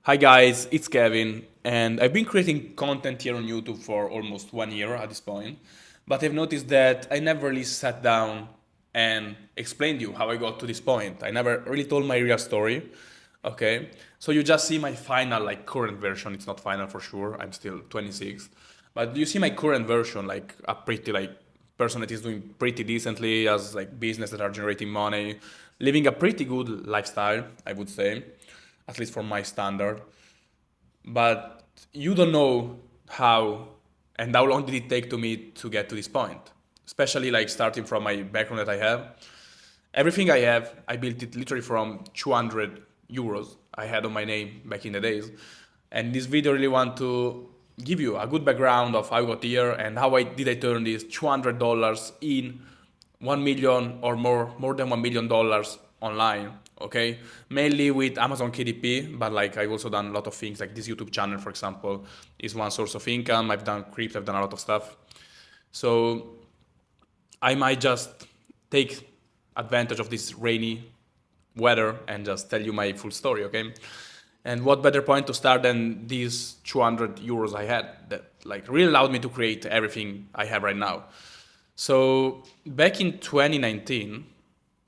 Hi guys, it's Kevin, and I've been creating content here on YouTube for almost 1 year at this point. But I've noticed that I never really sat down and explained you how I got to this point. I never really told my real story. Okay, so you just see my final, like current version. It's not final for sure. I'm still 26, but you see my current version, like a pretty like person that is doing pretty decently, has like business that are generating money, living a pretty good lifestyle, I would say, at least for my standard. But you don't know how and how long did it take to me to get to this point, especially like starting from my background that I have. Everything I have, I built it literally from 200 euros I had on my name back in the days. And this video really want to give you a good background of how I got here and how I turn this $200 in 1 million or more than $1 million online. Okay, mainly with Amazon KDP, but like I've also done a lot of things like this YouTube channel, for example, is one source of income. I've done crypto, I've done a lot of stuff. So I might just take advantage of this rainy weather and just tell you my full story, okay? And what better point to start than these 200 euros I had that like really allowed me to create everything I have right now. So back in 2019,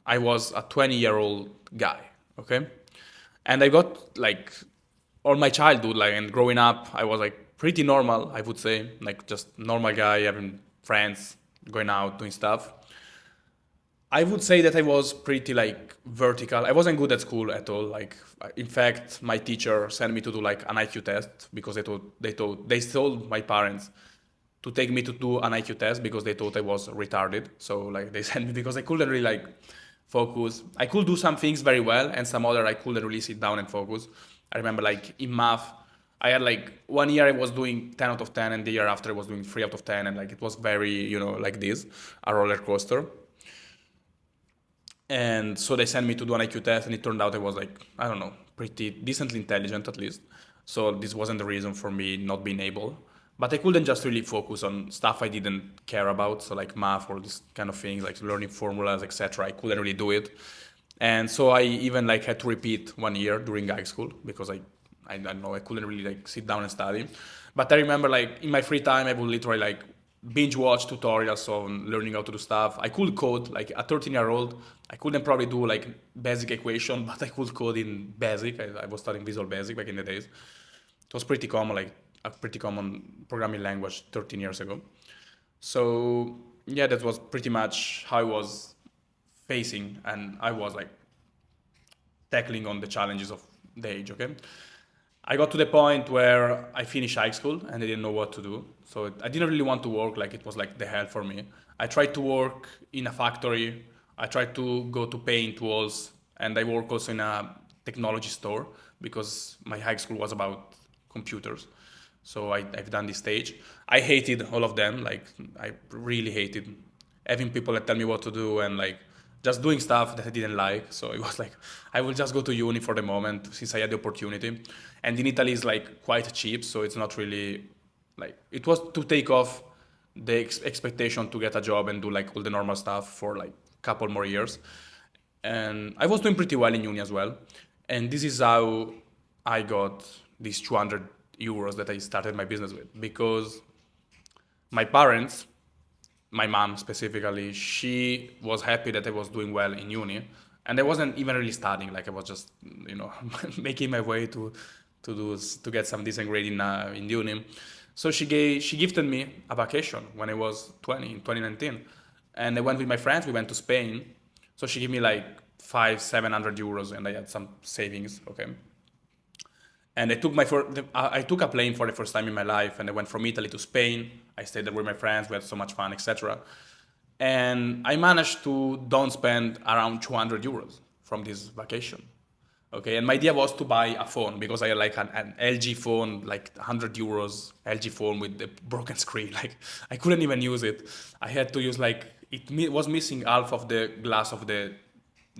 I was a 20-year-old guy, okay? And I got like all my childhood, like and growing up, I was like pretty normal, I would say, like just normal guy, having friends, going out, doing stuff. I would say that I was pretty like vertical. I wasn't good at school at all. Like, in fact, my teacher sent me to do like an IQ test because they told my parents to take me to do an IQ test because they thought I was retarded. So like they sent me because I couldn't really like focus. I could do some things very well and some other I couldn't really sit down and focus. I remember like in math, I had like 1 year I was doing 10 out of 10 and the year after I was doing 3 out of 10 and like it was very, like this, a roller coaster. And so they sent me to do an IQ test, and it turned out I was like, I don't know, pretty decently intelligent at least. So this wasn't the reason for me not being able. But I couldn't just really focus on stuff I didn't care about, so like math or this kind of things, like learning formulas, etc. I couldn't really do it, and so I even like had to repeat 1 year during high school because I don't know, I couldn't really like sit down and study. But I remember like in my free time I would literally like binge watch tutorials on learning how to do stuff. I could code like a 13-year-old. I couldn't probably do like basic equation, but I could code in basic. I was studying Visual Basic back in the days. It was pretty common, like a pretty common programming language 13 years ago. So yeah, that was pretty much how I was facing, and I was like tackling on the challenges of the age. Okay, I got to the point where I finished high school and I didn't know what to do. So I didn't really want to work, like it was like the hell for me. I tried to work in a factory. I tried to go to paint walls, and I work also in a technology store because my high school was about computers. So I've done this stage. I hated all of them. Like I really hated having people that tell me what to do and like just doing stuff that I didn't like. So it was like I will just go to uni for the moment since I had the opportunity. And in Italy is like quite cheap, so it's not really like it was to take off the expectation to get a job and do like all the normal stuff for like a couple more years. And I was doing pretty well in uni as well. And this is how I got these 200 euros that I started my business with because my parents, my mom specifically, she was happy that I was doing well in uni, and I wasn't even really studying. Like I was just, making my way to get some decent grade in uni. So she gifted me a vacation when I was 20 in 2019, and I went with my friends. We went to Spain. So she gave me like 500-700 euros, and I had some savings. Okay, and I took a plane for the first time in my life, and I went from Italy to Spain. I stayed there with my friends. We had so much fun, etc. And I managed to don't spend around 200 euros from this vacation. Okay, and my idea was to buy a phone because I had like an LG phone, like 100 euros LG phone with the broken screen. Like I couldn't even use it. I had to use like was missing half of the glass of the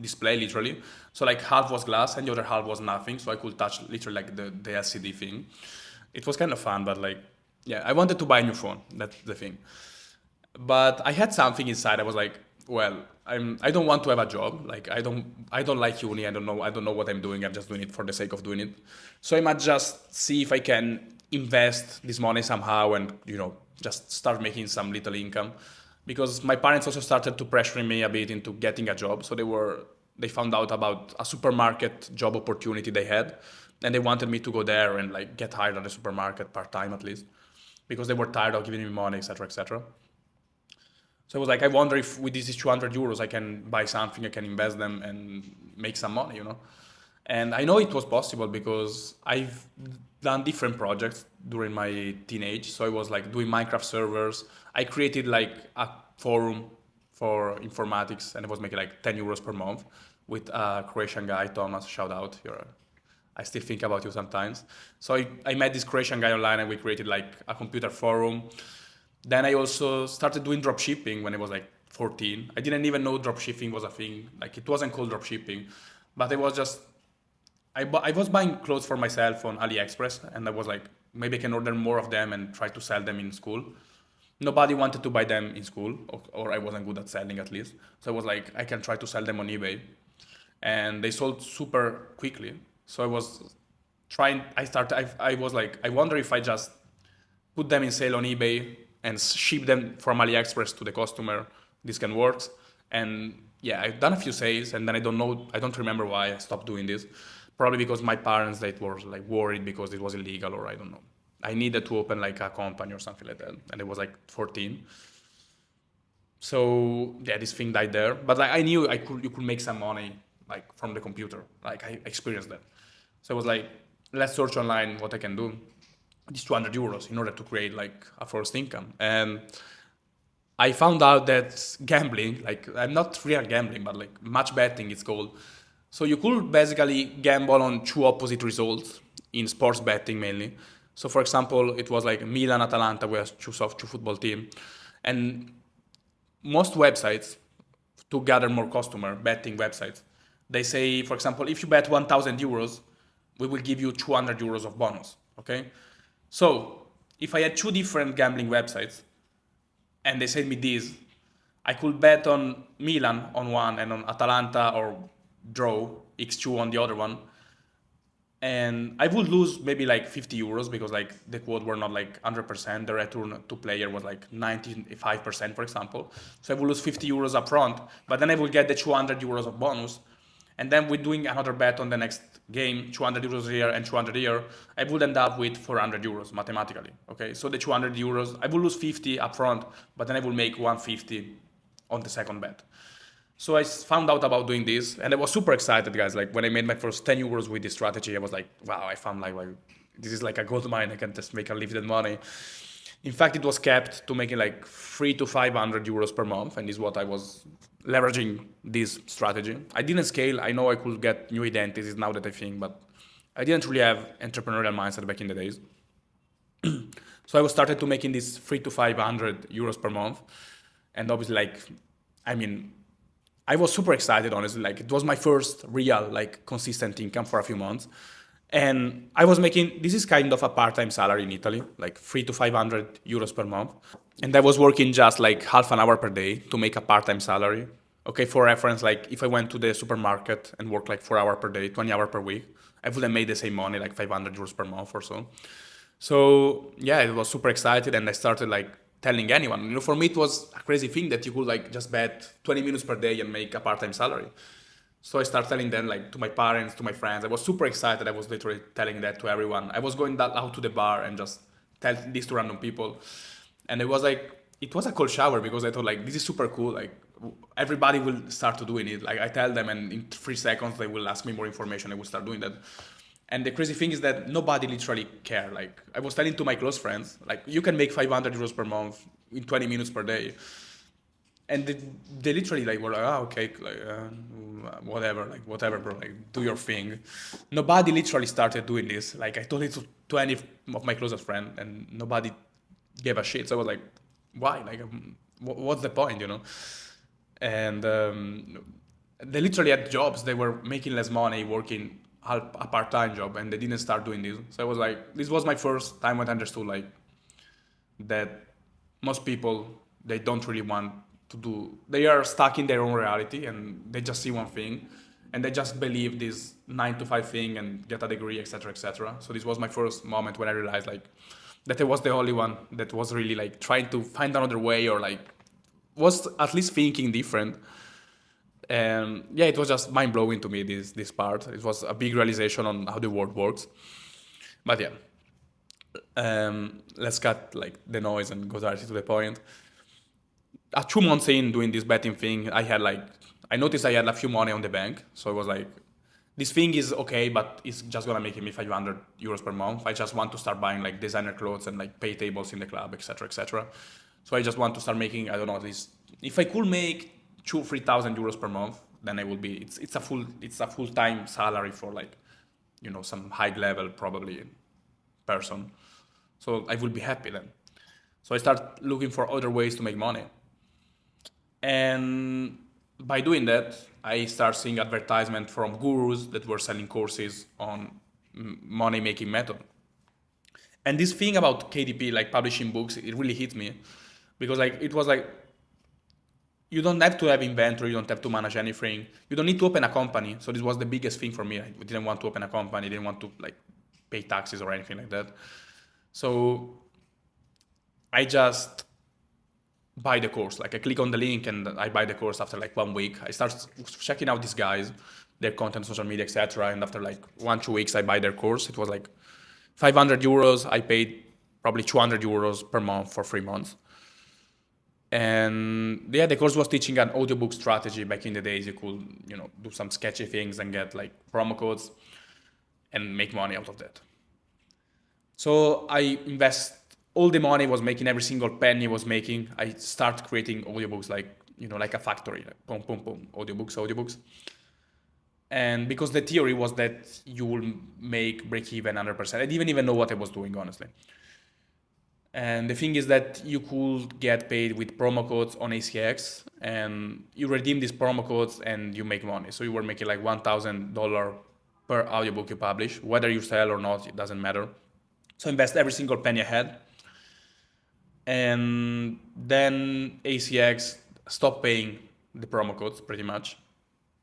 display literally. So like half was glass and the other half was nothing. So I could touch literally like the LCD thing. It was kind of fun, but like yeah, I wanted to buy a new phone. That's the thing. But I had something inside. I was like, well, I don't want to have a job. Like I don't like uni. I don't know what I'm doing. I'm just doing it for the sake of doing it. So I might just see if I can invest this money somehow and just start making some little income. Because my parents also started to pressure me a bit into getting a job. So they found out about a supermarket job opportunity they had, and they wanted me to go there and like get hired at the supermarket part time at least, because they were tired of giving me money, etc., etc. So I was like, I wonder if with these 200 euros I can buy something, I can invest them and make some money. And I know it was possible because I've done different projects during my teenage. So I was like doing Minecraft servers. I created like a forum for informatics, and I was making like 10 euros per month with a Croatian guy, Thomas, shout out. I still think about you sometimes. So I met this Croatian guy online and we created like a computer forum. Then I also started doing drop shipping when I was like 14. I didn't even know drop shipping was a thing. Like it wasn't called drop shipping, but it was just I was buying clothes for myself on AliExpress, and I was like, maybe I can order more of them and try to sell them in school. Nobody wanted to buy them in school, or I wasn't good at selling at least. So I was like, I can try to sell them on eBay, and they sold super quickly. So I was trying. I was like, I wonder if I just put them in sale on eBay and ship them from AliExpress to the customer. This can work. And yeah, I've done a few sales, and then I don't remember why I stopped doing this. Probably because my parents, they were like worried because it was illegal, or I don't know. I needed to open like a company or something like that, and it was like 14. So yeah, this thing died there. But like I knew you could make some money like from the computer. Like I experienced that. So I was like, let's search online what I can do. These 200 euros in order to create like a first income. And I found out that gambling, like I'm not real gambling, but like match betting it's called. So you could basically gamble on two opposite results in sports betting mainly. So for example, it was like Milan Atalanta were two football team, and most websites to gather more customer betting websites, they say, for example, if you bet 1,000 euros, we will give you 200 euros of bonus. Okay, so if I had two different gambling websites and they said me this, I could bet on Milan on one and on Atalanta or draw x2 on the other one, and I would lose maybe like 50 euros because like the quote were not like 100%. The return to player was like 95%, for example. So I would lose 50 euros up front, but then I would get the 200 euros of bonus. And then with doing another bet on the next game, 200 euros here and 200 here, I would end up with 400 euros mathematically. Okay, so the 200 euros, I would lose 50 up front, but then I will make 150 on the second bet. So I found out about doing this, and I was super excited, guys. Like when I made my first 10 euros with this strategy, I was like, wow, I found like this is like a gold mine. I can just make unlimited money. In fact, it was capped to making like 300 to 500 euros per month, and this is what I was leveraging this strategy. I didn't scale. I know I could get new identities now that I think, but I didn't really have entrepreneurial mindset back in the days. So I was started to making this 300 to 500 euros per month, and obviously, like, I mean, I was super excited, honestly. Like it was my first real, like, consistent income for a few months. And I was making, this is kind of a part-time salary in Italy, like 300 to 500 euros per month. And I was working just like half an hour per day to make a part-time salary. Okay, for reference, like if I went to the supermarket and worked like 4 hours per day, 20 hours per week, I would have made the same money, like 500 euros per month or so. So yeah, it was super excited, and I started like telling anyone. For me, it was a crazy thing that you could like just bet 20 minutes per day and make a part-time salary. So I started telling them, like, to my parents, to my friends. I was super excited. I was literally telling that to everyone. I was going out to the bar and just tell this to random people. And it was a cold shower because I thought like, this is super cool. Like everybody will start to doing it. Like I tell them, and in 3 seconds they will ask me more information. I will start doing that. And the crazy thing is that nobody literally care. Like I was telling to my close friends, like you can make 500 euros per month in 20 minutes per day. And they literally like were like, oh, okay, like, whatever, bro, like do your thing. Nobody literally started doing this. Like I told it to 20 of my closest friends, and nobody gave a shit. So I was like, why? Like, what's the point? And they literally had jobs. They were making less money working a part-time job, and they didn't start doing this. So I was like, this was my first time when I understood like that most people, they don't really want to do. They are stuck in their own reality and they just see one thing, and they just believe this 9 to 5 thing and get a degree, etc., etc. So this was my first moment when I realized like that I was the only one that was really like trying to find another way, or like was at least thinking different. And yeah, it was just mind blowing to me, this part. It was a big realization on how the world works. But yeah, let's cut like the noise and go directly to the point. 2 months in doing this betting thing, I noticed I had a few money on the bank. So it was like, this thing is okay, but it's just gonna make me 500 euros per month. I just want to start buying like designer clothes and like pay tables in the club, etc., etc. So I just want to start making, I don't know, at least if I could make 2-3 thousand euros per month, then I would be. It's a full time salary for like, some high level probably person. So I would be happy then. So I start looking for other ways to make money. And by doing that, I start seeing advertisement from gurus that were selling courses on money making method. And this thing about KDP, like publishing books, it really hit me because like it was like, you don't have to have inventory, you don't have to manage anything, you don't need to open a company. So this was the biggest thing for me. I didn't want to open a company, didn't want to like pay taxes or anything like that. So I just buy the course. Like I click on the link and I buy the course after like 1 week. I start checking out these guys, their content, social media, etc. And after like 1-2 weeks, I buy their course. It was like 500 euros. I paid probably 200 euros per month for 3 months. And yeah, the course was teaching an audiobook strategy. Back in the days, you could, do some sketchy things and get like promo codes and make money out of that. So I invest all the money I was making, every single penny I was making. I start creating audiobooks like a factory, like boom, boom, boom, audiobooks. And because the theory was that you will break even 100%. I didn't even know what I was doing, honestly. And the thing is that you could get paid with promo codes on ACX, and you redeem these promo codes and you make money. So you were making like $1,000 per audiobook you publish, whether you sell or not, it doesn't matter. So invest every single penny I had. And then ACX stopped paying the promo codes pretty much.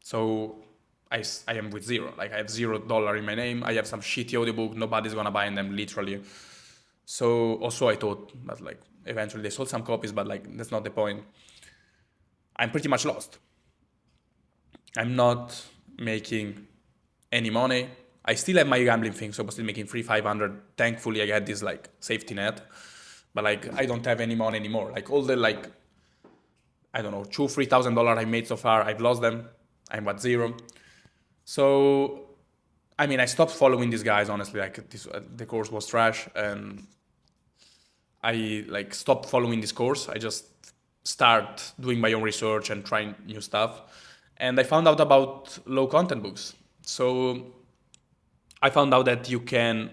So I am with zero. Like I have $0 in my name. I have some shitty audiobook. Nobody's gonna buy them, literally. So also I thought that like eventually they sold some copies, but like that's not the point. I'm pretty much lost. I'm not making any money. I still have my gambling thing, so I was still making 300-500. Thankfully, I had this like safety net, but like I don't have any money anymore. Like all the like, I don't know, $2,000-3,000 I made so far, I've lost them. I'm at zero. So I mean, I stopped following these guys, honestly. Like the course was trash, and I like stopped following this course. I just start doing my own research and trying new stuff. And I found out about low content books. So I found out that you can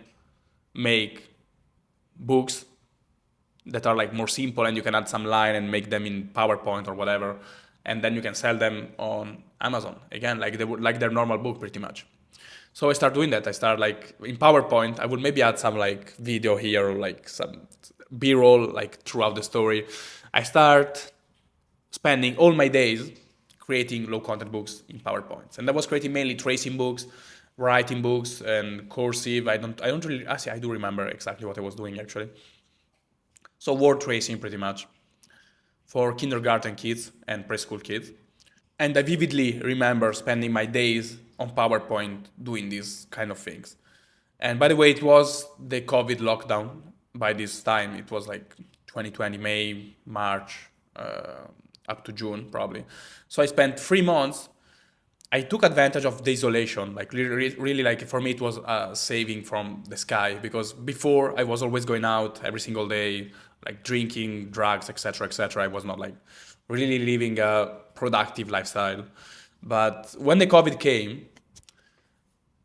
make books that are like more simple, and you can add some line and make them in PowerPoint or whatever, and then you can sell them on Amazon again, like they would, like their normal book pretty much. So I start doing that. I start like in PowerPoint. I would maybe add some like video here or like some B-roll like throughout the story. I start spending all my days creating low content books in PowerPoint, and I was creating mainly tracing books, writing books, and cursive. I don't really. Actually, I do remember exactly what I was doing actually. So word tracing pretty much for kindergarten kids and preschool kids. And I vividly remember spending my days on PowerPoint doing these kind of things. And by the way, it was the COVID lockdown by this time. It was like 2020, May, March, up to June probably. So I spent 3 months. I took advantage of the isolation. Like really, like for me, it was saving from the sky, because before I was always going out every single day, like drinking, drugs, etc., etc. I was not like really living a productive lifestyle. But when the COVID came,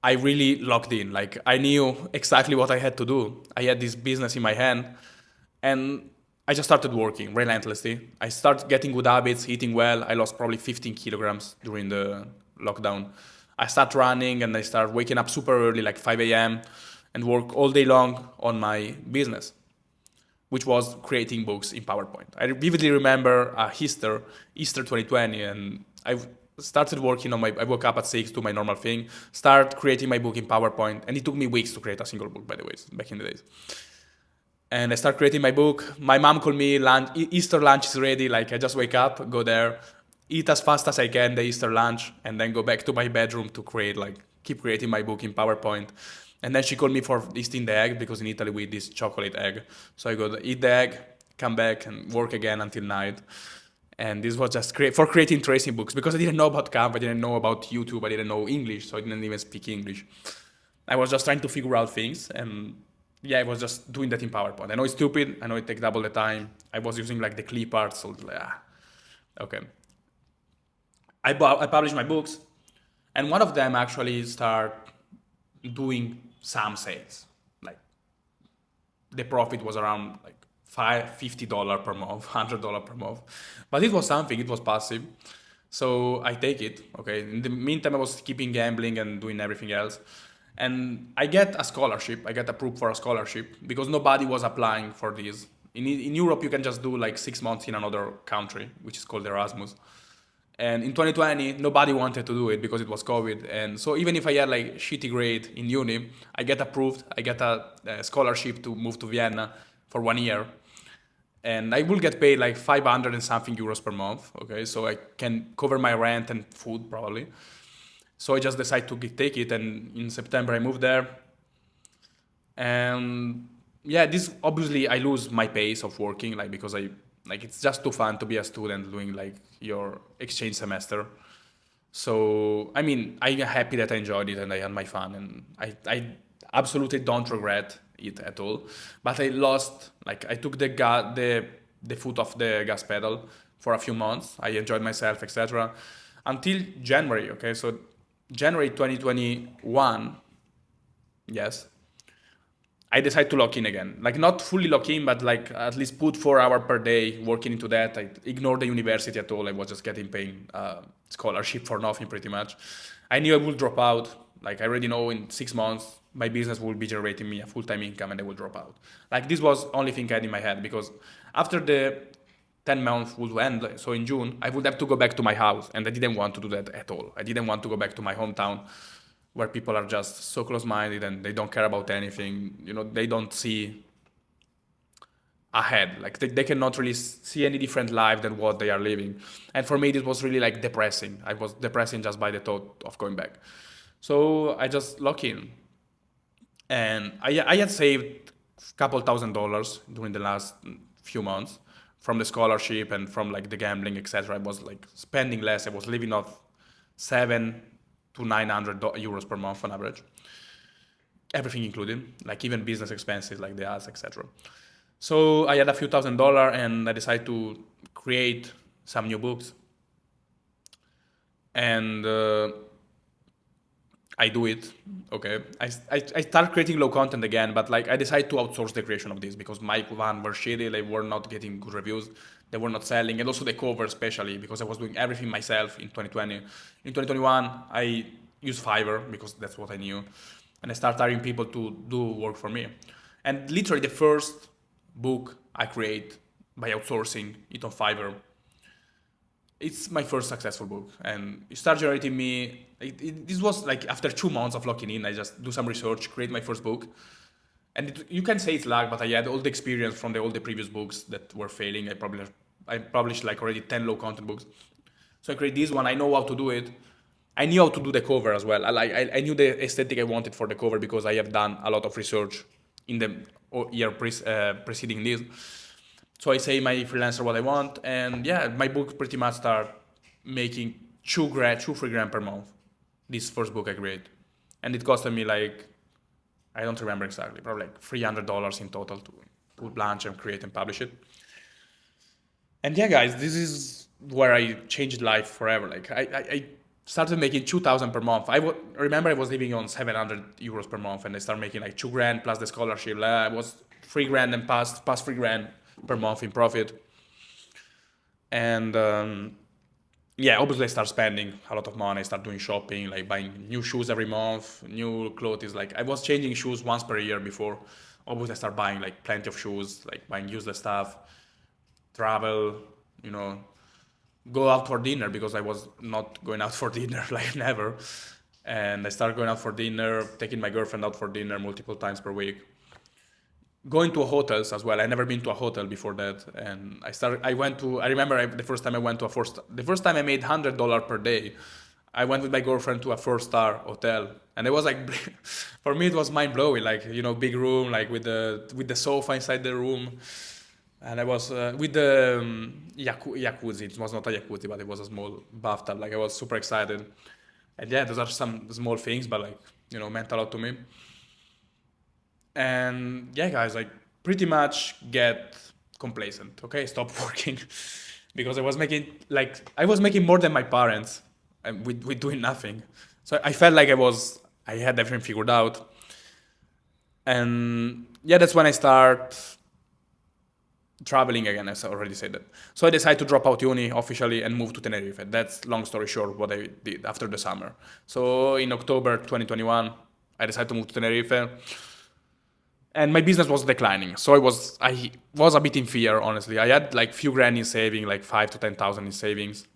I really locked in. Like I knew exactly what I had to do. I had this business in my hand, and I just started working relentlessly. I started getting good habits, eating well. I lost probably 15 kilograms during the lockdown. I started running, and I started waking up super early, like 5 a.m., and work all day long on my business. which was creating books in PowerPoint. I vividly remember Easter 2020, and I started working on I woke up at 6, do my normal thing, start creating my book in PowerPoint, and it took me weeks to create a single book, by the way, back in the days. And I start creating my book. My mom called me, Easter lunch is ready. Like, I just wake up, go there, eat as fast as I can the Easter lunch, and then go back to my bedroom to keep creating my book in PowerPoint. And then she called me for eating the egg, because in Italy we eat this chocolate egg. So I go to eat the egg, come back and work again until night. And this was just for creating tracing books, because I didn't know about Canva, I didn't know about YouTube, I didn't know English, so I didn't even speak English. I was just trying to figure out things, and yeah, I was just doing that in PowerPoint. I know it's stupid, I know it takes double the time. I was using like the clip art, so okay. I published my books, and one of them actually start doing some sales. Like, the profit was around like $50 per month, $100 per month, but it was something. It was passive, so I take it. Okay. In the meantime, I was keeping gambling and doing everything else, and I get a scholarship. I get approved for a scholarship because nobody was applying for this. In Europe, you can just do like 6 months in another country, which is called Erasmus. And in 2020, nobody wanted to do it because it was COVID. And so even if I had like shitty grade in uni, I get approved. I get a scholarship to move to Vienna for 1 year. And I will get paid like 500 and something euros per month. Okay, so I can cover my rent and food probably. So I just decided to take it. And in September, I moved there. And yeah, this obviously I lose my pace of working, like, because it's just too fun to be a student doing like your exchange semester. So I mean, I'm happy that I enjoyed it and I had my fun, and I absolutely don't regret it at all. But I lost, like, I took the foot off the gas pedal for a few months. I enjoyed myself, etc. Until January. Okay, so January 2021. Yes. I decided to lock in again. Like, not fully lock in, but like at least put 4 hours per day working into that. I ignored the university at all. I was just getting paid scholarship for nothing pretty much. I knew I would drop out. Like, I already know in 6 months my business will be generating me a full-time income and I will drop out. Like, this was only thing I had in my head, because after the 10 months would end, so in June, I would have to go back to my house, and I didn't want to do that at all. I didn't want to go back to my hometown, where people are just so close-minded and they don't care about anything. They don't see ahead. Like, they cannot really see any different life than what they are living. And for me, this was really like depressing. I was depressing just by the thought of going back. So I just locked in. And I had saved a couple $1,000 during the last few months from the scholarship and from like the gambling, etc. I was like spending less. I was living off 700 to 900 euros per month on average, everything included, like even business expenses like the ads, etc. So I had a few $1,000 and I decided to create some new books. And I do it. Okay, I start creating low content again, but like I decided to outsource the creation of this because my one were shitty. They were not getting good reviews. They were not selling, and also the cover, especially because I was doing everything myself in 2020. In 2021, I used Fiverr because that's what I knew, and I started hiring people to do work for me. And literally, the first book I create by outsourcing it on Fiverr, it's my first successful book, and it started generating me. This was like after 2 months of locking in. I just do some research, create my first book, and you can say it's luck, but I had all the experience from all the previous books that were failing. I published like already 10 low content books, so I create this one. I know how to do it. I knew how to do the cover as well. I knew the aesthetic I wanted for the cover because I have done a lot of research in the year preceding this. So I say my freelancer what I want, and yeah, my book pretty much start making $2-3 per month. This first book I create, and it costed me like, I don't remember exactly, probably like $300 in total to launch and create and publish it. And yeah, guys, this is where I changed life forever. Like I started making 2,000 per month. Remember I was living on 700 euros per month, and I started making like $2,000 plus the scholarship. I was $3,000 and past $3,000 per month in profit. And yeah, obviously I start spending a lot of money. I start doing shopping, like buying new shoes every month, new clothes. Like I was changing shoes once per year before. obviously I start buying like plenty of shoes, like buying useless stuff, travel, you know, go out for dinner because I was not going out for dinner like never. And I started going out for dinner, taking my girlfriend out for dinner multiple times per week. Going to hotels as well. I never been to a hotel before that, and I remember the first time I went to the first time I made $100 per day. I went with my girlfriend to a 4-star hotel, and it was like, for me it was mind blowing. Like, you know, big room, like with the sofa inside the room, and I was with the jacuzzi. It was not a jacuzzi, but it was a small bathtub. Like, I was super excited, and yeah, those are some small things, but like, you know, meant a lot to me. And yeah, guys, like, pretty much get complacent. Okay, stop working, because I was making more than my parents, and with doing nothing. So I felt like I had everything figured out. And yeah, that's when I start traveling again, as I already said that. So I decided to drop out uni officially and move to Tenerife. That's, long story short, what I did after the summer. So in October 2021, I decided to move to Tenerife, and my business was declining. So I was a bit in fear, honestly. I had like few grand in saving, like 5 to 10,000 in savings.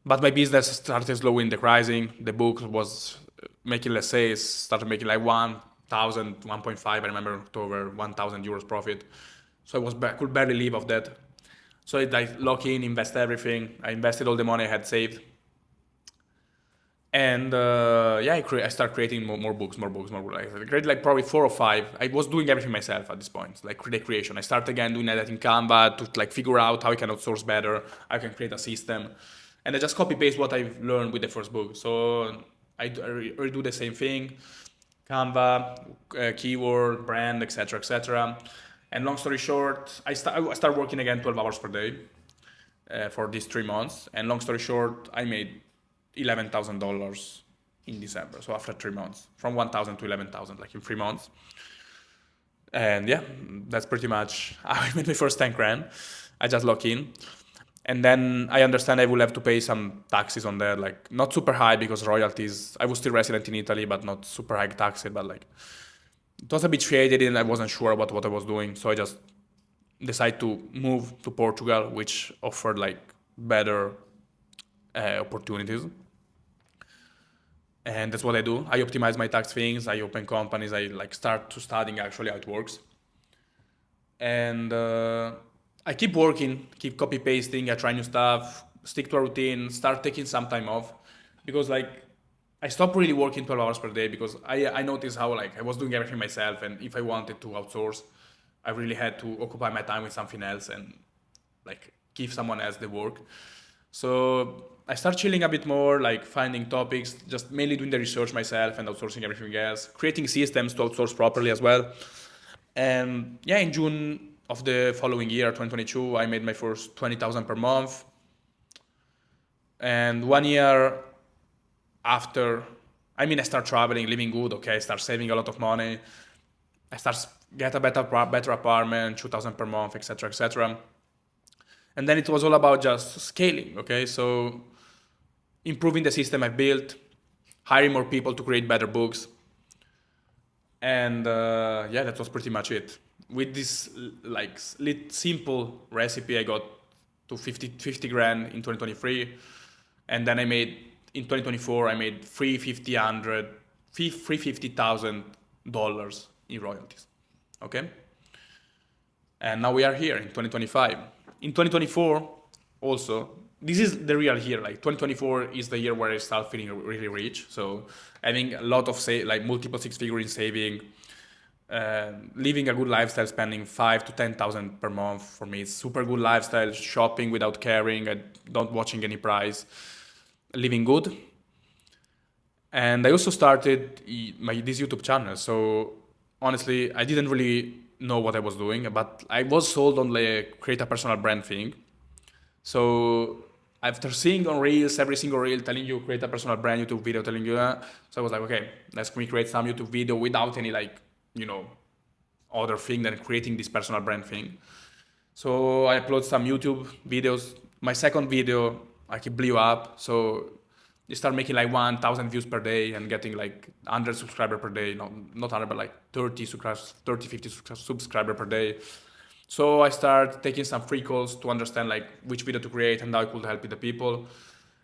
But my business started slowly decreasing. The book was making less sales, started making like 1,000, 1.5, I remember in October, 1,000 euros profit. So I could barely live off that. So I like lock in, invest everything. I invested all the money I had saved. And yeah, I started creating more books. Like, I created like probably 4 or 5. I was doing everything myself at this point, like the creation. I started again doing that in Canva to like figure out how I can outsource better, how I can create a system. And I just copy paste what I've learned with the first book. So I redo the same thing, Canva, keyword, brand, etc., etc. And long story short, I start working again 12 hours per day for these 3 months. And long story short, I made $11,000 in December. So after 3 months, from 1,000 to 11,000, like in 3 months. And yeah, that's pretty much how I made my first 10 grand. I just lock in. And then I understand I will have to pay some taxes on that, like not super high because royalties. I was still resident in Italy, but not super high taxes. But like, it was a bit shaded and I wasn't sure about what I was doing. So I just decided to move to Portugal, which offered like better opportunities. And that's what I do. I optimize my tax things. I open companies. I like start to studying actually how it works. And I keep working, keep copy pasting. I try new stuff, stick to a routine, start taking some time off, because like I stopped really working 12 hours per day because I noticed how like I was doing everything myself, and if I wanted to outsource, I really had to occupy my time with something else and like give someone else the work. So I start chilling a bit more, like finding topics, just mainly doing the research myself and outsourcing everything else, creating systems to outsource properly as well. And yeah, in June of the following year, 2022, I made my first 20,000 per month. And 1 year after, I start traveling, living good. Okay, I start saving a lot of money. I start get a better apartment, 2,000 per month, etc., etc. And then it was all about just scaling. Okay, so improving the system I built, hiring more people to create better books. And yeah, that was pretty much it. With this like simple recipe, I got to 50 grand in 2023. And then in 2024, I made $350,000 in royalties. Okay? And now we are here in 2025. In 2024, also, this is the real year. Like 2024 is the year where I start feeling really rich. So having a lot of like multiple six-figure in saving, living a good lifestyle, spending 5 to 10,000 per month for me. It's super good lifestyle. Shopping without caring, not watching any price, living good. And I also started this YouTube channel. So honestly, I didn't really know what I was doing, but I was sold on the create a personal brand thing. So after seeing on Reels, every single Reel telling you create a personal brand, YouTube video telling you that, so I was like, okay, let's create some YouTube video without any like, other thing than creating this personal brand thing. So I upload some YouTube videos. My second video, like, it blew up. So you start making like 1,000 views per day and getting like 100 subscriber per day, no, not 100, but like 30 subscribers, 30, 50 subscriber per day. So I start taking some free calls to understand like which video to create and how I could help the people.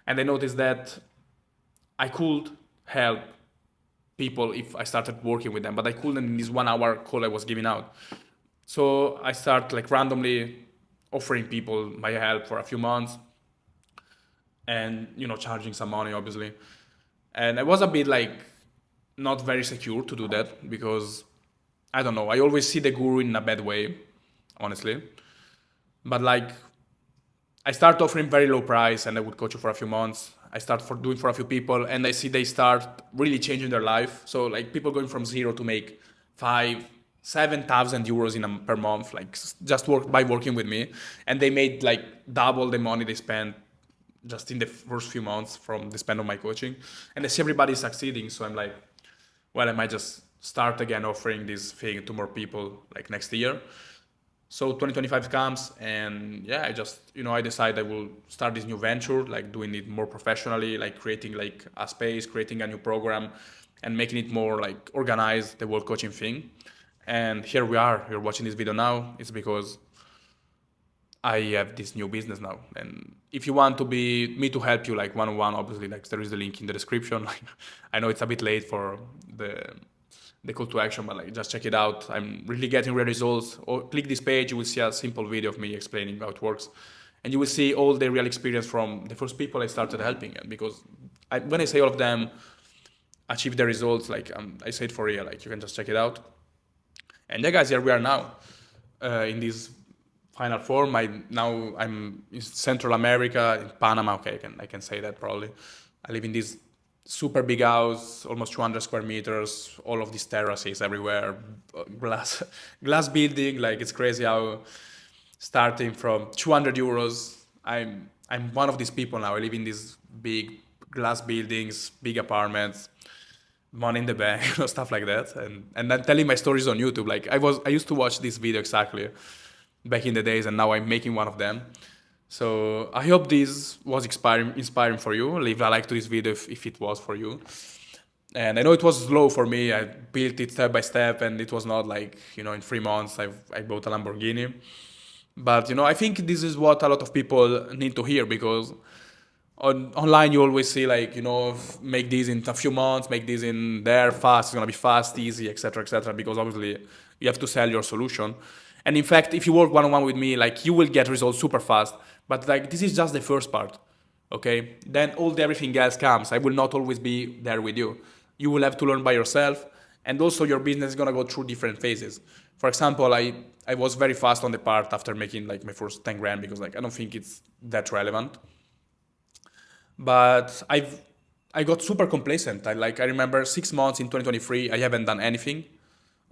And I noticed that I could help people if I started working with them, but I couldn't in this 1 hour call I was giving out. So I start like randomly offering people my help for a few months and, charging some money, obviously. And I was a bit like not very secure to do that because I don't know, I always see the guru in a bad way, honestly. But like I start offering very low price and I would coach you for a few months. I start doing for a few people and I see they start really changing their life. So like people going from zero to make 7,000 euros per month, like just by working with me. And they made like double the money they spent just in the first few months from the spend on my coaching. And I see everybody succeeding. So I'm like, well, I might just start again offering this thing to more people like next year. So 2025 comes and yeah, I decide I will start this new venture, like doing it more professionally, like creating like a space, creating a new program and making it more like organized, the world coaching thing. And here we are, you're watching this video now. It's because I have this new business now. And if you want to be me to help you like one-on-one, obviously like there is the link in the description. I know it's a bit late for the call to action, but like just check it out. I'm really getting real results. Or click this page, you will see a simple video of me explaining how it works. And you will see all the real experience from the first people I started helping. And because when I say all of them achieve the results, like I say it for real, like you can just check it out. And yeah, guys, here we are now in this final form. I'm in Central America, in Panama. Okay, I can say that probably. I live in this super big house, almost 200 square meters, all of these terraces everywhere, glass building. Like it's crazy how starting from 200 euros, I'm one of these people now. I live in these big glass buildings, big apartments, money in the bank, stuff like that. And I'm telling my stories on YouTube. Like I used to watch this video exactly back in the days, and now I'm making one of them. So I hope this was inspiring for you. Leave a like to this video if it was for you. And I know it was slow for me. I built it step by step, and it was not like, in 3 months I bought a Lamborghini. But, I think this is what a lot of people need to hear, because online you always see like, make this in a few months, make this in there fast, it's going to be fast, easy, etc., because obviously you have to sell your solution. And in fact, if you work one-on-one with me, like you will get results super fast. But like this is just the first part, okay? Then everything else comes. I will not always be there with you. You will have to learn by yourself, and also your business is gonna go through different phases. For example, I was very fast on the part after making like my first 10 grand, because like I don't think it's that relevant. But I got super complacent. I remember 6 months in 2023, I haven't done anything.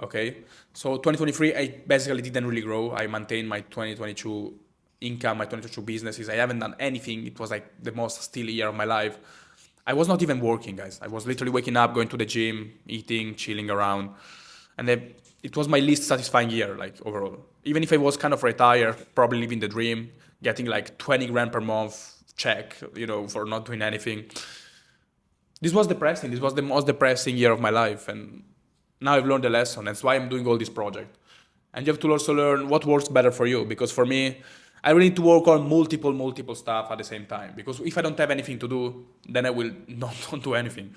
Okay, so 2023, I basically didn't really grow. I maintained my 2022 income, my 2022 businesses. I haven't done anything. It was like the most still year of my life. I was not even working, guys. I was literally waking up, going to the gym, eating, chilling around. And then it was my least satisfying year, like overall. Even if I was kind of retired, probably living the dream, getting like 20 grand per month check, for not doing anything. This was depressing. This was the most depressing year of my life. And now I've learned the lesson. That's why I'm doing all this project. And you have to also learn what works better for you. Because for me, I really need to work on multiple stuff at the same time. Because if I don't have anything to do, then I will not do anything.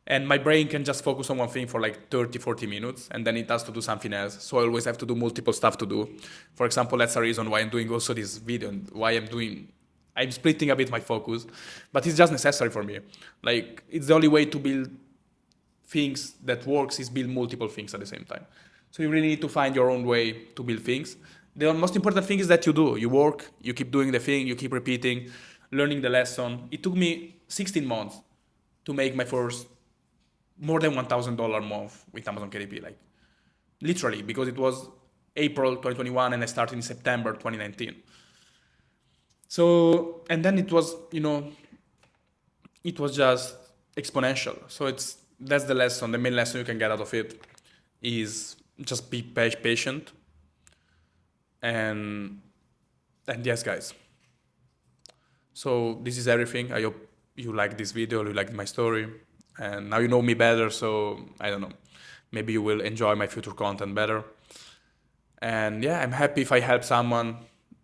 And my brain can just focus on one thing for like 30, 40 minutes, and then it has to do something else. So I always have to do multiple stuff to do. For example, that's the reason why I'm doing also this video, and why I'm splitting a bit my focus. But it's just necessary for me. Like, it's the only way to build things that works is build multiple things at the same time. So you really need to find your own way to build things. The most important thing is that you do. You work, you keep doing the thing, you keep repeating, learning the lesson. It took me 16 months to make my first more than $1,000 a month with Amazon KDP. Like, literally, because it was April 2021 and I started in September 2019. So, and then it was, it was just exponential. So that's the lesson. The main lesson you can get out of it is just be patient. And yes, guys. So this is everything. I hope you liked this video, you liked my story, and now you know me better, so I don't know, maybe you will enjoy my future content better. And yeah, I'm happy if I help someone.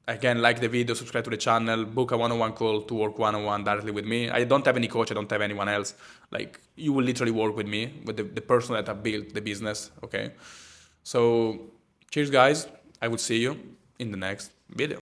Again, like the video, subscribe to the channel, book a one-on-one call to work one-on-one directly with me. I don't have any coach, I don't have anyone else. Like, you will literally work with me, with the person that have built the business, okay? So, cheers guys, I will see you in the next video.